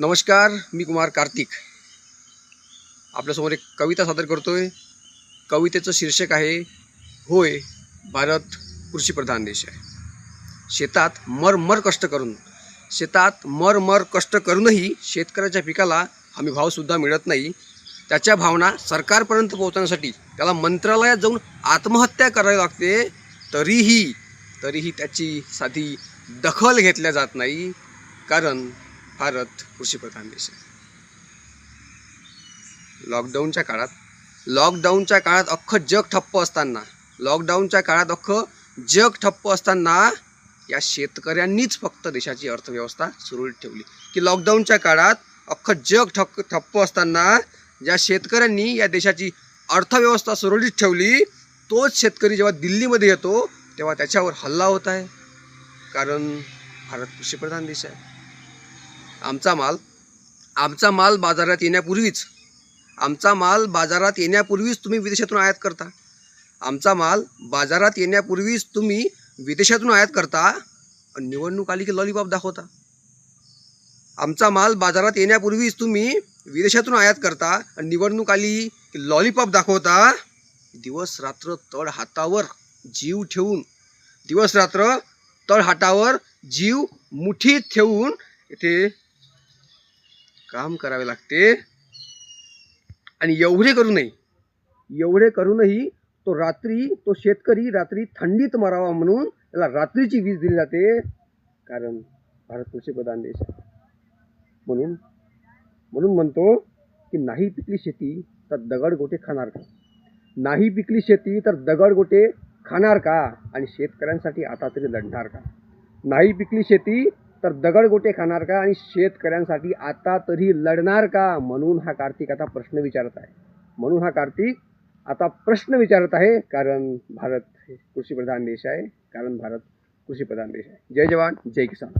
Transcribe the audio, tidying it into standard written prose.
नमस्कार, मी कुमार कार्तिक आपल्यासमोर एक कविता सादर करतोय। कवितेचं शीर्षक आहे होय भारत कृषीप्रधान देश आहे। शेतात मर कष्ट करूनही शेतकऱ्याच्या पिकाला हमी भावसुद्धा मिळत नाही। त्याच्या भावना सरकारपर्यंत पोहोचण्यासाठी त्याला मंत्रालयात जाऊन आत्महत्या करावी लागते, तरीही त्याची साधी दखल घेतल्या जात नाही, कारण भारत कृषीप्रधान देश आहे। लॉकडाऊनच्या काळात अख्खं जग ठप्प असताना या शेतकऱ्यांनीच फक्त देशाची अर्थव्यवस्था सुरळीत ठेवली। की लॉकडाऊनच्या काळात अख्खं जग ठप्प असताना ज्या शेतकऱ्यांनी या देशाची अर्थव्यवस्था सुरळीत ठेवली, तोच शेतकरी जेव्हा दिल्लीमध्ये येतो तेव्हा त्याच्यावर हल्ला होत आहे, कारण भारत कृषीप्रधान देश आहे। आमचा माल बाजारात येण्यापूर्वीच तुम्ही विदेशातून आयात करता। आणि निवडणूक आली की लॉलीपॉप दाखवता। आमचा माल बाजारात येण्यापूर्वीच तुम्ही विदेशातून आयात करता आणि निवडणूक आली की लॉलीपॉप दाखवता। दिवस रात्र तळहातावर जीव मुठीत ठेवून इथे काम करावे लागते। आणि एवढे करूनही तो शेतकरी रात्री थंडीत मरावा म्हणून त्याला रात्रीची वीज दिली जाते, कारण भारत कृषीप्रधान देश आहे। म्हणून म्हणतो की नाही पिकली शेती तर दगडगोटे खाणार का? आणि शेतकऱ्यांसाठी आता तरी लढणार का? नाही पिकली शेती तर दगडगोटे खाणार का आणि शेतकऱ्यांसाठी आता तरी लढणार का? म्हणून हा कार्तिक आता प्रश्न विचारत आहे, कारण भारत कृषीप्रधान देश आहे। जय जवान जय किसान।